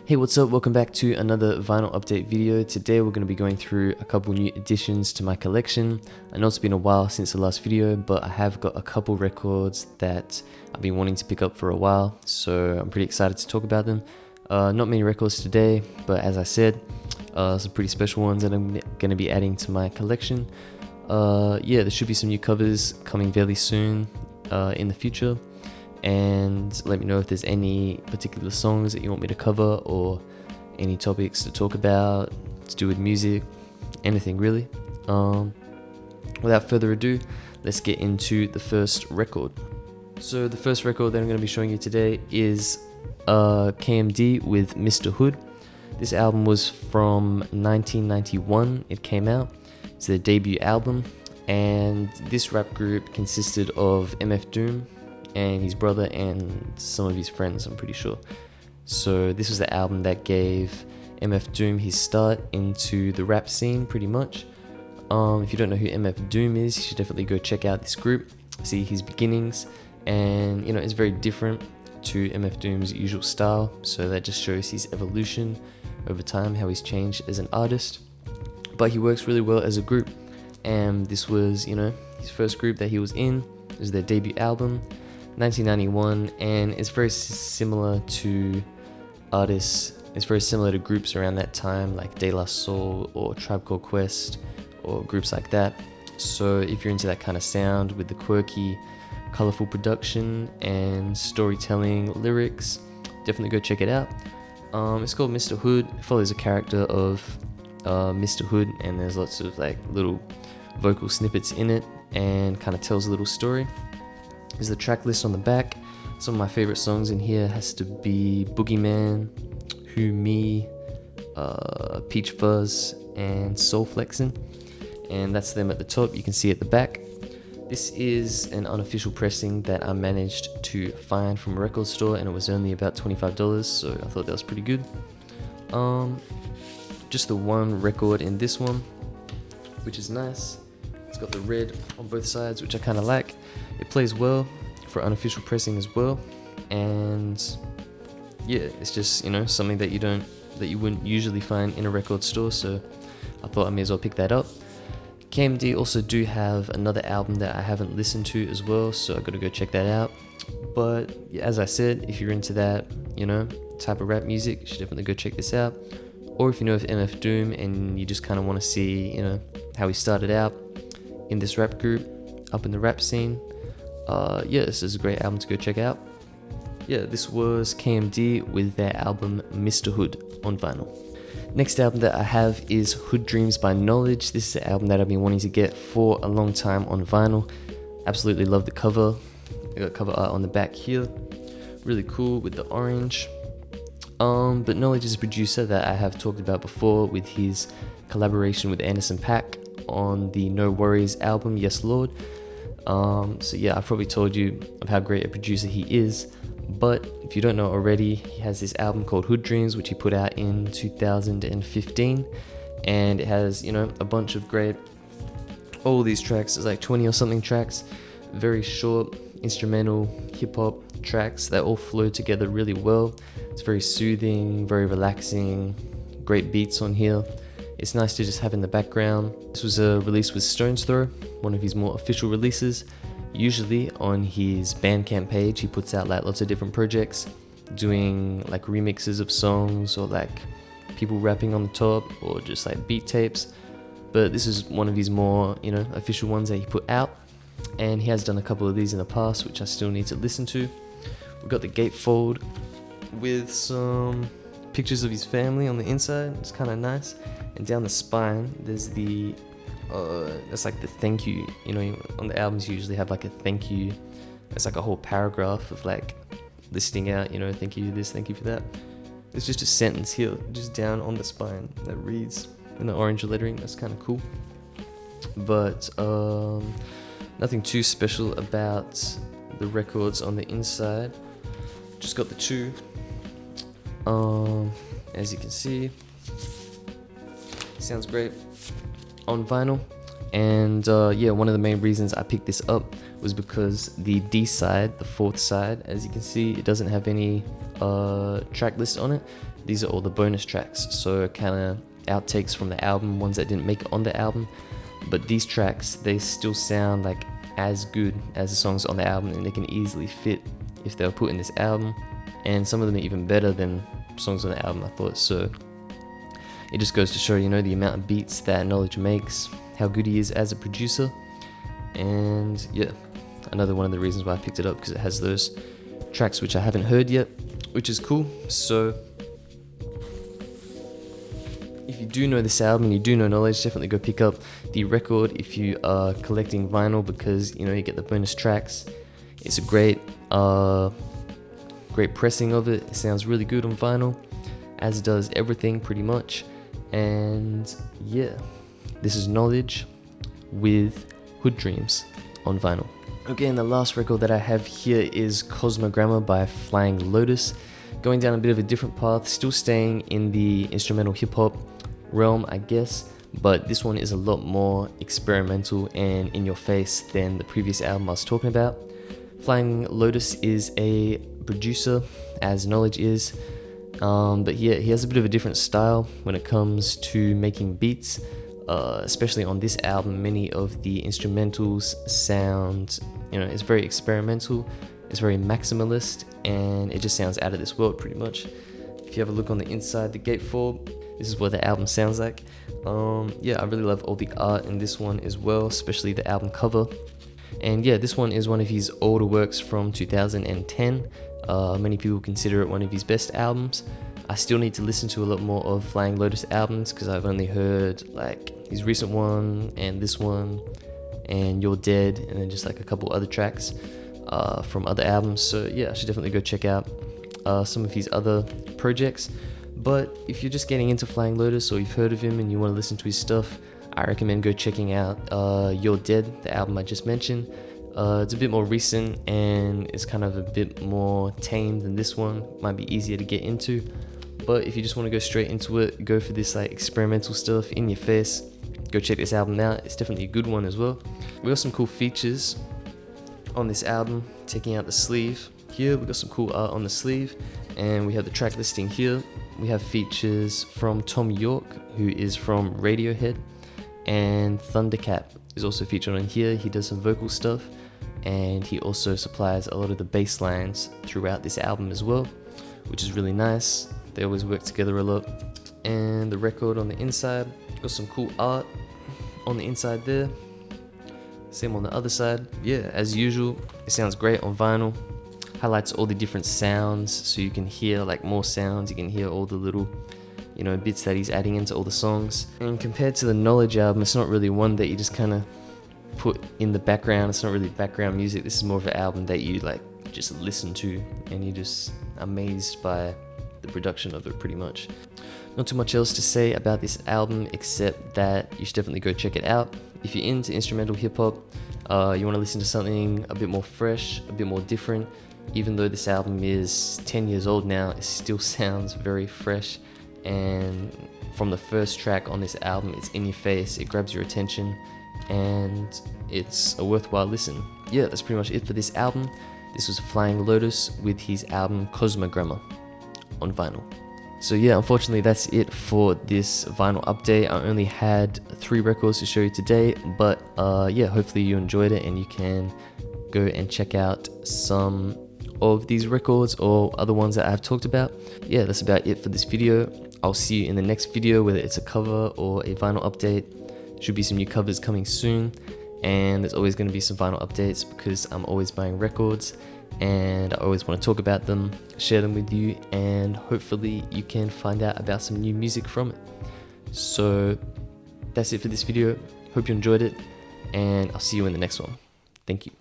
Hey, what's up? Welcome back to another vinyl update video. Today we're going to be going through a couple new additions to my collection. I know it's been a while since the last video, but I have got a couple records that I've been wanting to pick up for a while, so I'm pretty excited to talk about them. Not many records today, but as I said, some pretty special ones that I'm going to be adding to my collection. Yeah, there should be some new covers coming fairly soon in the future. And let me know if there's any particular songs that you want me to cover or any topics to talk about to do with music, anything really. Without further ado, let's get into the first record. So the first record that I'm going to be showing you today is KMD with Mr. Hood. This album was from 1991. It came out. It's their debut album, and this rap group consisted of MF Doom and his brother and some of his friends, I'm pretty sure. So this was the album that gave MF Doom his start into the rap scene, pretty much. If you don't know who MF Doom is, you should definitely go check out this group, see his beginnings, and you know, it's very different to MF Doom's usual style, so that just shows his evolution over time, how he's changed as an artist. But he works really well as a group, and this was, you know, his first group that he was in. It was their debut album, 1991, and it's very similar to artists, it's very similar to groups around that time like De La Soul or Tribe Called Quest or groups like that. So if you're into that kind of sound with the quirky, colorful production and storytelling lyrics, definitely go check it out. It's called Mr. Hood. It follows a character of Mr. Hood, and there's lots of like little vocal snippets in it and kind of tells a little story. There's the track list on the back. Some of my favorite songs in here has to be Boogeyman, Who Me, Peach Fuzz, and Soul Flexin', and that's them at the top. You can see at the back. This is an unofficial pressing that I managed to find from a record store, and it was only about $25, so I thought that was pretty good. Just the one record in this one, which is nice. It's got the red on both sides, which I kind of like. It plays well for unofficial pressing as well, and yeah, it's just, you know, something that you wouldn't usually find in a record store, so I thought I may as well pick that up. KMD also do have another album that I haven't listened to as well, so I gotta go check that out. But yeah, as I said, if you're into that, you know, type of rap music, you should definitely go check this out. Or if you know of MF Doom and you just kind of want to see, you know, how he started out in this rap group, up in the rap scene, yeah, this is a great album to go check out. Yeah, this was KMD with their album Mr. Hood on vinyl. Next album that I have is Hood Dreams by Knowledge. This is an album that I've been wanting to get for a long time on vinyl. Absolutely love the cover. I got cover art on the back here. Really cool with the orange. But Knowledge is a producer that I have talked about before with his collaboration with Anderson .Paak on the No Worries album, Yes Lord. So yeah, I've probably told you of how great a producer he is, but if you don't know already, he has this album called Hood Dreams, which he put out in 2015, and it has, you know, a bunch of great, all these tracks, there's like 20 or something tracks, very short, instrumental, hip-hop tracks that all flow together really well. It's very soothing, very relaxing, great beats on here. It's nice to just have in the background. This was a release with Stone's Throw, one of his more official releases. Usually on his Bandcamp page, he puts out like lots of different projects, doing like remixes of songs or like people rapping on the top or just like beat tapes. But this is one of his more, you know, official ones that he put out. And he has done a couple of these in the past, which I still need to listen to. We've got the gatefold with some pictures of his family on the inside. It's kind of nice. And down the spine, there's the that's like the thank you. You know, on the albums you usually have like a thank you. It's like a whole paragraph of like listing out, you know, thank you for this, thank you for that. There's just a sentence here, just down on the spine, that reads in the orange lettering. That's kind of cool. But nothing too special about the records on the inside. Just got the two. As you can see, sounds great on vinyl. And yeah, one of the main reasons I picked this up was because the D side, the fourth side, as you can see, it doesn't have any track list on it. These are all the bonus tracks, so kind of outtakes from the album, ones that didn't make it on the album. But these tracks, they still sound like as good as the songs on the album, and they can easily fit if they were put in this album, and some of them are even better than songs on the album, I thought. So it just goes to show, you know, the amount of beats that Knowledge makes, how good he is as a producer. And yeah, another one of the reasons why I picked it up, because it has those tracks which I haven't heard yet, which is cool. So if you do know this album and you do know Knowledge, definitely go pick up the record if you are collecting vinyl, because, you know, you get the bonus tracks. It's a great pressing of it. It sounds really good on vinyl, as does everything pretty much. And yeah, this is Knowledge with Hood Dreams on vinyl. Okay, and the last record that I have here is Cosmogrammer by Flying Lotus. Going down a bit of a different path, still staying in the instrumental hip hop realm, I guess, but this one is a lot more experimental and in your face than the previous album I was talking about. Flying Lotus is a producer, as Knowledge is, but yeah, he has a bit of a different style when it comes to making beats. Especially on this album, many of the instrumentals sound, you know, it's very experimental, it's very maximalist, and it just sounds out of this world pretty much. If you have a look on the inside, the gatefold, this is what the album sounds like. Yeah, I really love all the art in this one as well, especially the album cover. And yeah, this one is one of his older works from 2010. Many people consider it one of his best albums. I still need to listen to a lot more of Flying Lotus albums, because I've only heard like his recent one and this one and You're Dead, and then just like a couple other tracks from other albums. So yeah, I should definitely go check out some of his other projects. But if you're just getting into Flying Lotus, or you've heard of him and you want to listen to his stuff, I recommend go checking out You're Dead, the album I just mentioned. It's a bit more recent and it's kind of a bit more tame than this one. Might be easier to get into. But if you just want to go straight into it, go for this like experimental stuff in your face, go check this album out. It's definitely a good one as well. We got some cool features on this album. Taking out the sleeve here, we got some cool art on the sleeve, and we have the track listing here. We have features from Tom York, who is from Radiohead, and Thundercat is also featured on here. He does some vocal stuff, and he also supplies a lot of the bass lines throughout this album as well, which is really nice. They always work together a lot. And the record on the inside, got some cool art on the inside there. Same on the other side. Yeah, as usual, it sounds great on vinyl. Highlights all the different sounds, so you can hear like more sounds. You can hear all the little, you know, bits that he's adding into all the songs. And compared to the Knowledge album, it's not really one that you just kind of put in the background. It's not really background music. This is more of an album that you like just listen to, and you're just amazed by the production of it pretty much. Not too much else to say about this album, except that you should definitely go check it out. If you're into instrumental hip hop, you want to listen to something a bit more fresh, a bit more different. Even though this album is 10 years old now, it still sounds very fresh. And from the first track on this album, it's in your face, it grabs your attention, and it's a worthwhile listen. Yeah, that's pretty much it for this album. This was Flying Lotus with his album Cosmogrammer on vinyl. So yeah, unfortunately that's it for this vinyl update. I only had 3 records to show you today, but yeah, hopefully you enjoyed it and you can go and check out some of these records or other ones that I've talked about. Yeah, that's about it for this video. I'll see you in the next video, whether it's a cover or a vinyl update. Should be some new covers coming soon, and there's always going to be some vinyl updates because I'm always buying records and I always want to talk about them, share them with you, and hopefully you can find out about some new music from it. So that's it for this video. Hope you enjoyed it, and I'll see you in the next one. Thank you.